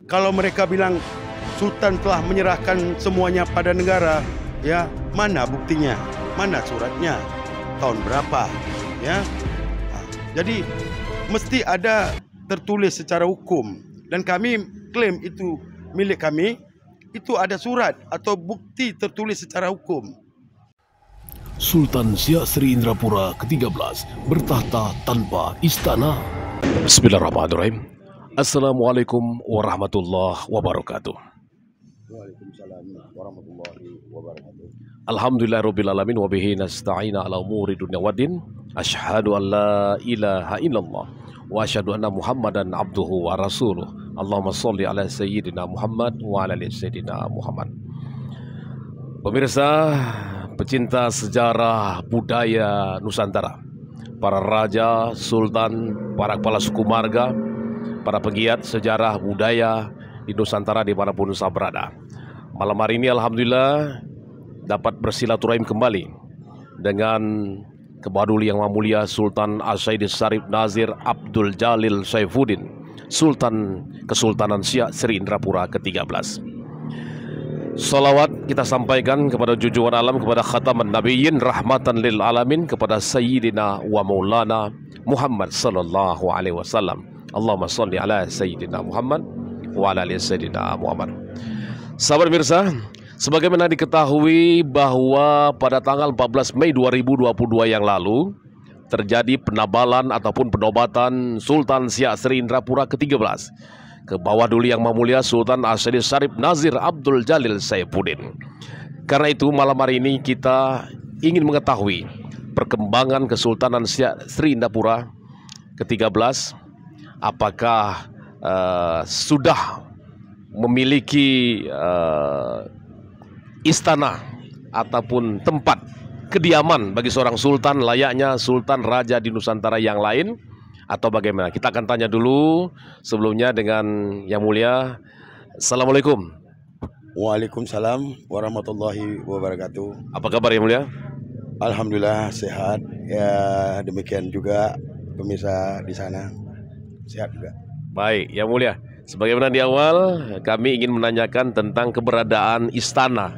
Kalau mereka bilang Sultan telah menyerahkan semuanya pada negara, ya, mana buktinya? Mana suratnya? Tahun berapa? Ya. Jadi mesti ada tertulis secara hukum, dan kami klaim itu milik kami, itu ada surat atau bukti tertulis secara hukum. Sultan Siak Sri Indrapura ke-13 bertahta tanpa istana. Bismillahirrahmanirrahim. Assalamualaikum warahmatullahi wabarakatuh. Waalaikumsalam warahmatullahi wabarakatuh. Alhamdulillahirrabbilalamin wa bihi nasta'ina ala umuri dunya waddin. Asyhadu an la ilaha illallah wa asyhadu anna Muhammadan abduhu wa rasuluh. Allahumma sholli ala sayyidina Muhammad wa ala ali sayyidina Muhammad. Pemirsa, pecinta sejarah budaya Nusantara, para raja, sultan, para kepala suku marga, para pegiat sejarah budaya di Nusantara dimanapun Nusa berada. Malam hari ini alhamdulillah dapat bersilaturahim kembali dengan Kebaduli Yang Mulia Sultan As-Sayyid Syarif Nazir Abdul Jalil Saifuddin, Sultan Kesultanan Siak Sri Indrapura ke-13. Salawat kita sampaikan kepada junjungan alam, kepada khataman nabiyyin rahmatan lil alamin, kepada sayyidina wa maulana Muhammad sallallahu alaihi wasallam. Allahumma shalli ala sayyidina Muhammad wa ala ali sayyidina Muhammad. Sahabat pemirsa, sebagaimana diketahui bahwa pada tanggal 14 Mei 2022 yang lalu terjadi penabalan ataupun penobatan Sultan Siak Sri Indrapura ke-13 ke bawah duli Yang Mulia Sultan As-Sayyid Syarif Nazir Abdul Jalil Saifuddin. Karena itu malam hari ini kita ingin mengetahui perkembangan Kesultanan Siak Sri Indrapura ke-13. Apakah sudah memiliki istana ataupun tempat kediaman bagi seorang sultan layaknya sultan raja di Nusantara yang lain, atau bagaimana? Kita akan tanya dulu sebelumnya dengan Yang Mulia. Assalamualaikum. Waalaikumsalam warahmatullahi wabarakatuh. Apa kabar Yang Mulia? Alhamdulillah sehat. Ya, demikian juga pemirsa di sana sehat juga. Baik, Yang Mulia. Sebagaimana di awal kami ingin menanyakan tentang keberadaan istana.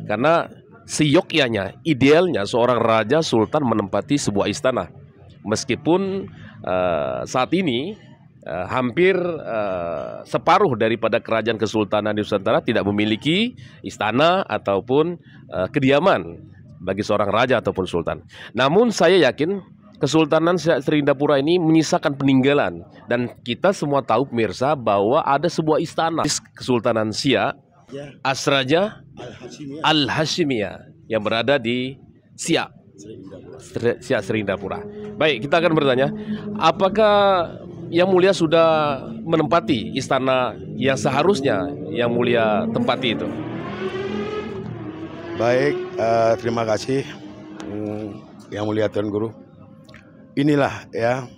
Karena seyogyanya, idealnya seorang raja sultan menempati sebuah istana. Meskipun saat ini hampir separuh daripada kerajaan Kesultanan Nusantara tidak memiliki istana ataupun kediaman bagi seorang raja ataupun sultan. Namun saya yakin Kesultanan Siak Sri Indrapura ini menyisakan peninggalan, dan kita semua tahu pemirsa bahwa ada sebuah istana Kesultanan Siak Asraja Al-Hashimiyah yang berada di Siak Sri Indrapura. Baik, kita akan bertanya, apakah Yang Mulia sudah menempati istana yang seharusnya Yang Mulia tempati itu? Baik, terima kasih Yang Mulia Tuan Guru. Inilah ya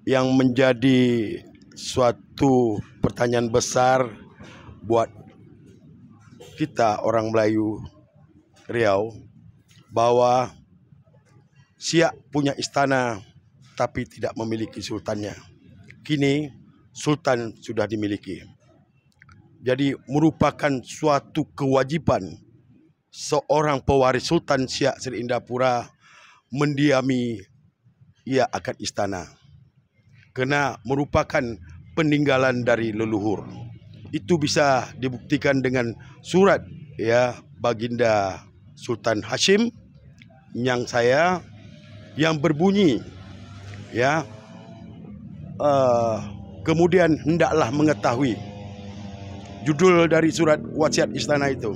yang menjadi suatu pertanyaan besar buat kita orang Melayu Riau, bahwa Siak punya istana tapi tidak memiliki sultannya. Kini sultan sudah dimiliki. Jadi merupakan suatu kewajiban seorang pewaris Sultan Siak Sri Indrapura mendiami ia akan istana, karena merupakan peninggalan dari leluhur. Itu bisa dibuktikan dengan surat ya Baginda Sultan Hashim yang saya yang berbunyi ya kemudian hendaklah mengetahui judul dari surat wasiat istana itu.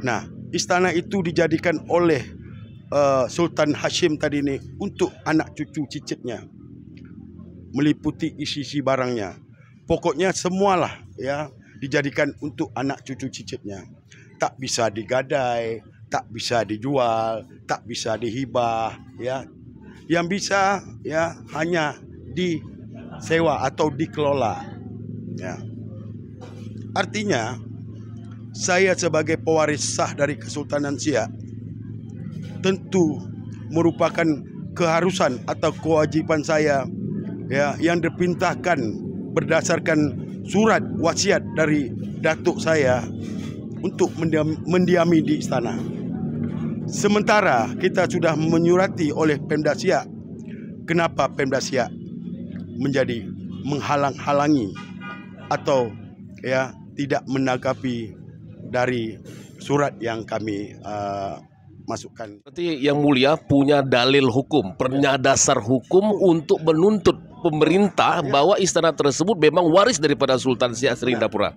Nah, istana itu dijadikan oleh Sultan Hashim tadi ini untuk anak cucu cicitnya, meliputi isi-isi barangnya. Pokoknya semualah ya dijadikan untuk anak cucu cicitnya. Tak bisa digadai, tak bisa dijual, tak bisa dihibah ya. Yang bisa ya hanya disewa atau dikelola. Ya. Artinya saya sebagai pewaris sah dari Kesultanan Siak tentu merupakan keharusan atau kewajiban saya ya yang diperintahkan berdasarkan surat wasiat dari datuk saya untuk mendiami di istana. Sementara kita sudah menyurati oleh Pemda Siak, kenapa Pemda Siak menjadi menghalang-halangi atau tidak menanggapi dari surat yang kami masukkan. Berarti Yang Mulia punya dalil hukum, dasar hukum untuk menuntut pemerintah bahwa istana tersebut memang waris daripada Sultan Siak Seringgapura.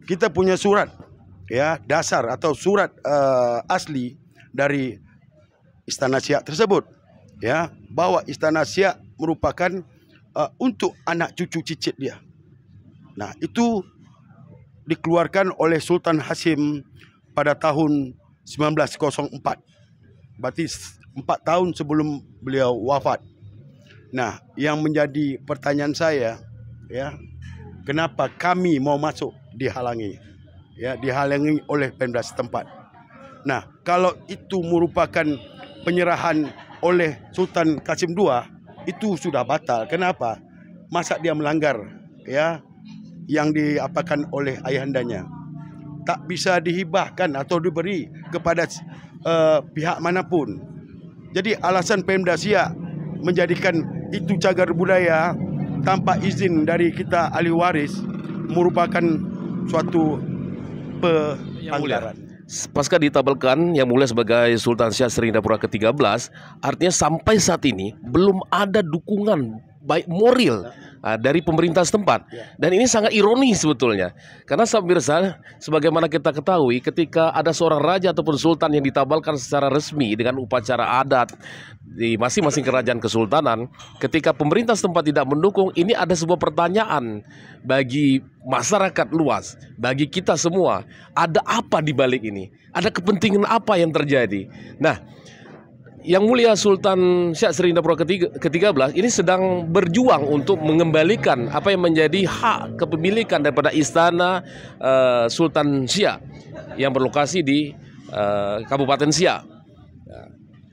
Kita punya surat dasar atau surat asli dari Istana Siak tersebut, bahwa Istana Siak merupakan untuk anak cucu cicit dia. Nah, itu dikeluarkan oleh Sultan Hasim pada tahun 1904. Berarti 4 tahun sebelum beliau wafat. Nah, yang menjadi pertanyaan saya, kenapa kami mau masuk dihalangi? Dihalangi oleh Pemda setempat. Nah, kalau itu merupakan penyerahan oleh Sultan Qasim II, itu sudah batal. Kenapa? Masa dia melanggar yang diapakan oleh ayahandanya? Tak bisa dihibahkan atau diberi kepada pihak manapun. Jadi alasan Pemda Siak menjadikan itu cagar budaya tanpa izin dari kita ahli waris merupakan suatu pelanggaran. Pasca ditabelkan Yang Mulia sebagai Sultan Siak Seringgapura ke-13, artinya sampai saat ini belum ada dukungan baik moral dari pemerintah setempat. Dan ini sangat ironis sebetulnya. Karena pemirsa, sebagaimana kita ketahui, ketika ada seorang raja ataupun sultan yang ditabalkan secara resmi dengan upacara adat di masing-masing kerajaan kesultanan, ketika pemerintah setempat tidak mendukung, ini ada sebuah pertanyaan bagi masyarakat luas, bagi kita semua, ada apa di balik ini? Ada kepentingan apa yang terjadi? Nah, Yang Mulia Sultan Siak Seringgapura ke-13 ini sedang berjuang untuk mengembalikan apa yang menjadi hak kepemilikan daripada istana Sultan Siak yang berlokasi di Kabupaten Siak.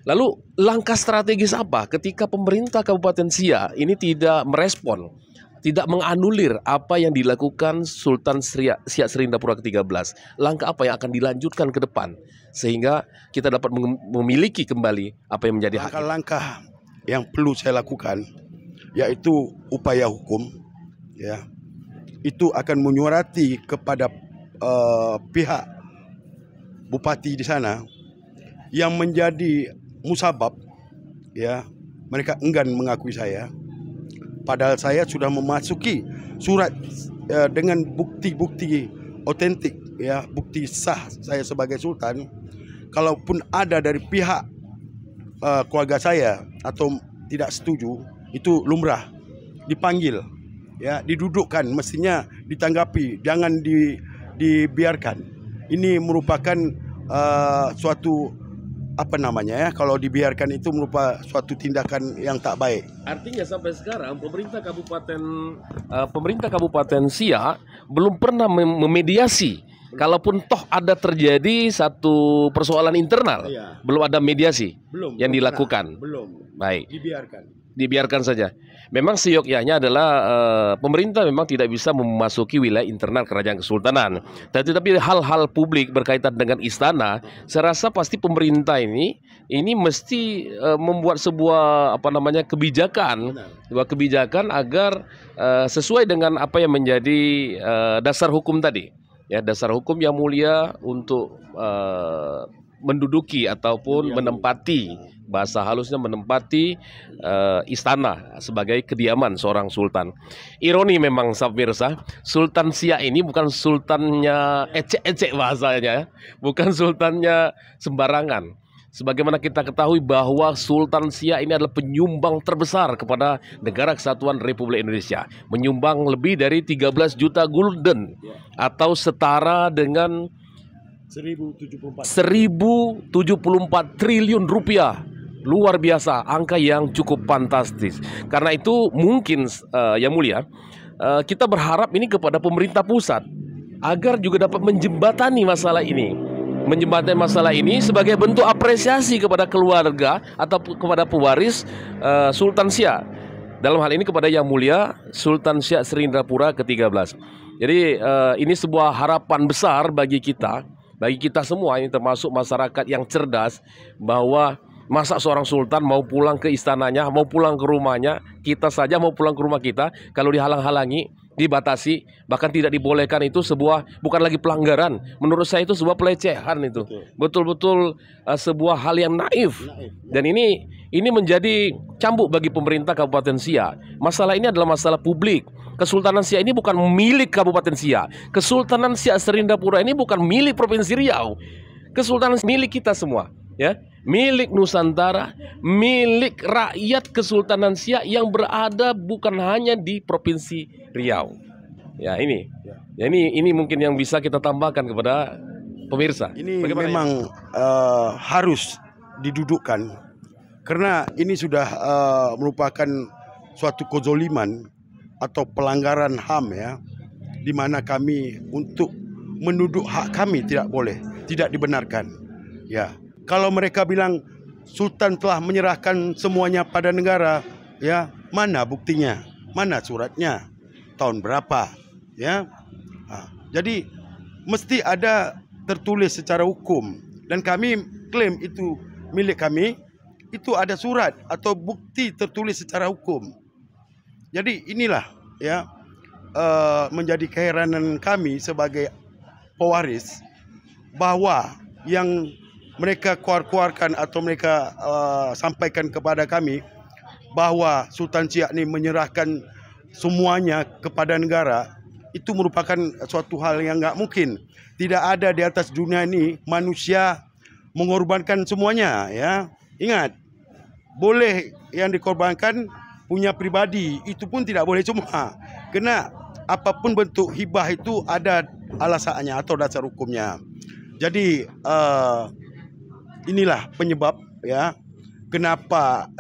Lalu langkah strategis apa ketika pemerintah Kabupaten Siak ini tidak merespon, tidak menganulir apa yang dilakukan Sultan Siak Seringgapura ke-13? Langkah apa yang akan dilanjutkan ke depan sehingga kita dapat memiliki kembali apa yang menjadi hak? Langkah yang perlu saya lakukan yaitu upaya hukum, itu akan menyurati kepada pihak bupati di sana yang menjadi musabab, mereka enggan mengakui saya. Padahal saya sudah memasuki surat dengan bukti-bukti otentik, bukti sah saya sebagai sultan. Kalaupun ada dari pihak keluarga saya atau tidak setuju, itu lumrah dipanggil, didudukkan, mestinya ditanggapi, jangan dibiarkan. Ini merupakan suatu kalau dibiarkan itu merupakan suatu tindakan yang tak baik. Artinya sampai sekarang pemerintah Kabupaten Siak belum pernah memediasi. Kalaupun toh ada terjadi satu persoalan internal, belum ada mediasi yang dilakukan. Belum. Baik. Dibiarkan saja. Memang seyogyanya adalah pemerintah memang tidak bisa memasuki wilayah internal kerajaan kesultanan. Tetapi hal-hal publik berkaitan dengan istana, saya rasa pasti pemerintah ini mesti membuat sebuah kebijakan agar sesuai dengan apa yang menjadi dasar hukum tadi. Dasar hukum Yang Mulia untuk menduduki ataupun menempati, bahasa halusnya menempati istana sebagai kediaman seorang sultan. Ironi memang pemirsa, Sultan Siak ini bukan sultannya ecek-ecek bahasanya, bukan sultannya sembarangan. Sebagaimana kita ketahui bahwa Sultan Siak ini adalah penyumbang terbesar kepada Negara Kesatuan Republik Indonesia. Menyumbang lebih dari 13 juta gulden atau setara dengan 1074 triliun rupiah. Luar biasa, angka yang cukup fantastis. Karena itu mungkin Yang Mulia, kita berharap ini kepada pemerintah pusat agar juga dapat menjembatani masalah ini. Sebagai bentuk apresiasi kepada keluarga atau kepada pewaris Sultan Siak. dalam hal ini kepada Yang Mulia Sultan Siak Serindrapura ke-13. Jadi ini sebuah harapan besar bagi kita semua, ini termasuk masyarakat yang cerdas, bahwa masa seorang sultan mau pulang ke istananya, mau pulang ke rumahnya, kita saja mau pulang ke rumah kita, kalau dihalang-halangi, dibatasi, bahkan tidak dibolehkan, itu bukan lagi pelanggaran. Menurut saya itu sebuah pelecehan itu. Betul-betul sebuah hal yang naif. Dan ini menjadi cambuk bagi pemerintah Kabupaten Siak. Masalah ini adalah masalah publik. Kesultanan Siak ini bukan milik Kabupaten Siak. Kesultanan Siak Serindrapura ini bukan milik Provinsi Riau. Kesultanan milik kita semua, ya. Milik Nusantara, milik rakyat Kesultanan Siak yang berada bukan hanya di Provinsi Riau. Ya, ini mungkin yang bisa kita tambahkan kepada pemirsa. Ini memang harus didudukkan, karena ini sudah merupakan suatu kezoliman atau pelanggaran HAM, ya, di mana kami untuk menuduk hak kami tidak boleh, tidak dibenarkan. Ya, kalau mereka bilang Sultan telah menyerahkan semuanya pada negara, ya, mana buktinya, mana suratnya, tahun berapa, ya. Jadi mesti ada tertulis secara hukum, dan kami klaim itu milik kami, itu ada surat atau bukti tertulis secara hukum. Jadi inilah, ya, menjadi keheranan kami sebagai pewaris, bahwa yang mereka keluarkan atau mereka sampaikan kepada kami bahwa Sultan Siak ini menyerahkan semuanya kepada negara, itu merupakan suatu hal yang nggak mungkin. Tidak ada di atas dunia ini manusia mengorbankan semuanya, ya. Ingat, boleh yang dikorbankan punya pribadi, itu pun tidak boleh semua. Kena apapun bentuk hibah itu ada alasannya atau dasar hukumnya. Jadi inilah penyebab, ya, kenapa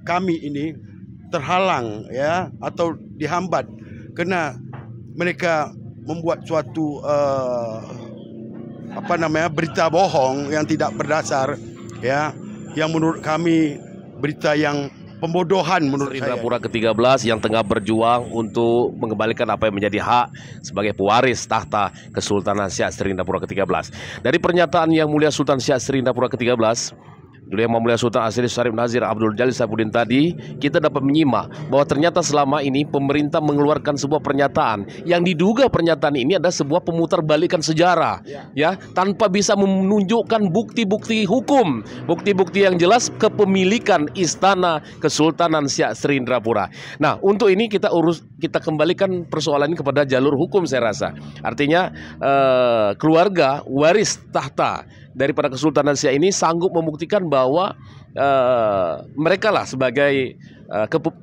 kami ini terhalang, ya, atau dihambat, karena mereka membuat suatu berita bohong yang tidak berdasar, ya, yang menurut kami berita yang pembodohan menurut saya. Serindrapura ke-13 yang tengah berjuang untuk mengembalikan apa yang menjadi hak sebagai pewaris tahta Kesultanan Siak Serindrapura ke-13. Dari pernyataan Yang Mulia Sultan Siak Serindrapura ke-13, dulu Yang Mulia Sultan Asri Syarif Nazir Abdul Jalil Saifuddin tadi, kita dapat menyimak bahwa ternyata selama ini pemerintah mengeluarkan sebuah pernyataan yang diduga pernyataan ini adalah sebuah pemutarbalikan sejarah, ya, tanpa bisa menunjukkan bukti-bukti hukum, bukti-bukti yang jelas kepemilikan Istana Kesultanan Siak Serindrapura. Nah, untuk ini kita kembalikan persoalan ini kepada jalur hukum, saya rasa. Artinya keluarga waris tahta daripada Kesultanan Siak ini sanggup membuktikan bahwa mereka lah sebagai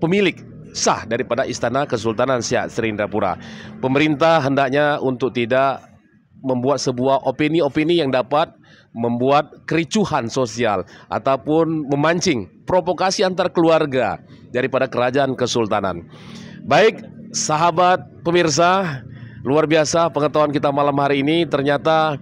pemilik sah daripada Istana Kesultanan Siak Serindrapura. Pemerintah hendaknya untuk tidak membuat sebuah opini-opini yang dapat membuat kericuhan sosial ataupun memancing provokasi antar keluarga daripada kerajaan kesultanan. Baik, sahabat pemirsa, luar biasa pengetahuan kita malam hari ini. Ternyata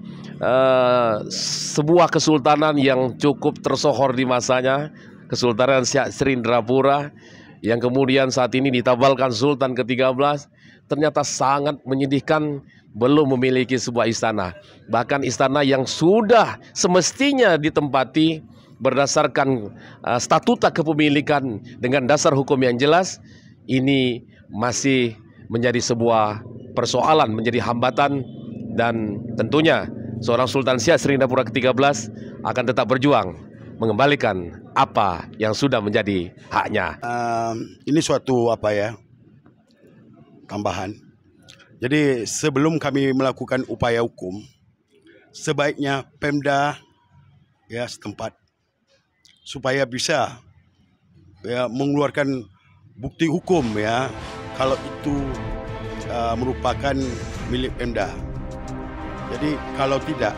sebuah kesultanan yang cukup tersohor di masanya, Kesultanan Siak Serindrapura, yang kemudian saat ini ditabalkan Sultan ke-13, ternyata sangat menyedihkan belum memiliki sebuah istana. Bahkan istana yang sudah semestinya ditempati berdasarkan statuta kepemilikan dengan dasar hukum yang jelas, ini masih menjadi sebuah persoalan, menjadi hambatan, dan tentunya seorang Sultan Siak Serindrapura ke-13 akan tetap berjuang mengembalikan apa yang sudah menjadi haknya. Ini suatu tambahan. Jadi sebelum kami melakukan upaya hukum, sebaiknya Pemda, ya, setempat supaya bisa, ya, mengeluarkan bukti hukum, ya, kalau itu merupakan milik Pemda. Jadi kalau tidak,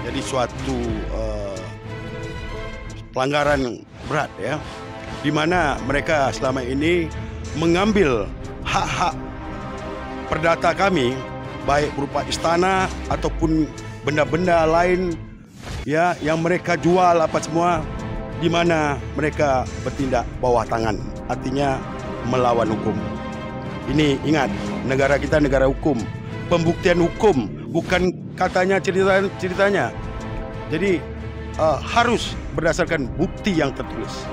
jadi suatu pelanggaran berat, ya, di mana mereka selama ini mengambil hak-hak perdata kami, baik berupa istana ataupun benda-benda lain, ya, yang mereka jual apa semua, di mana mereka bertindak bawah tangan, artinya melawan hukum. Ini ingat, negara kita negara hukum, pembuktian hukum, bukan katanya ceritanya. Jadi harus berdasarkan bukti yang tertulis.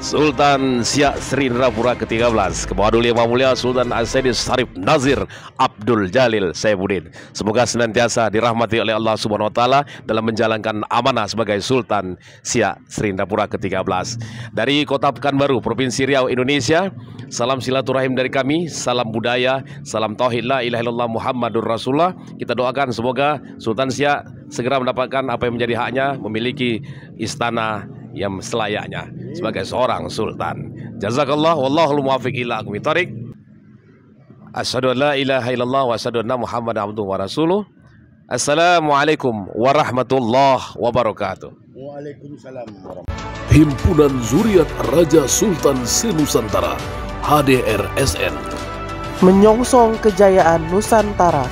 Sultan Siak Sri Indrapura ke-13, Kepala Duli Yang Mulia Sultan As-Sayyid Syarif Nazir Abdul Jalil Saifuddin. Semoga senantiasa dirahmati oleh Allah Subhanahu wa taala dalam menjalankan amanah sebagai Sultan Siak Sri Indrapura ke-13. Dari Kota Pekanbaru, Provinsi Riau, Indonesia, salam silaturahim dari kami, salam budaya, salam tauhid la ilaha illallah Muhammadur Rasulullah. Kita doakan semoga Sultan Siak segera mendapatkan apa yang menjadi haknya, memiliki istana yang selayaknya sebagai seorang sultan. Jazakallah, wallahul muwaffiq ila aqwamit thoriq. Asyhadu an la ilaha illallah wa asyhadu anna Muhammadan abduhu wa rasuluh. Assalamualaikum warahmatullahi wabarakatuh. Waalaikumsalam warahmatullahi. Himpunan Zuriat Raja Sultan Senusantara, HDRSN, menyongsong kejayaan Nusantara.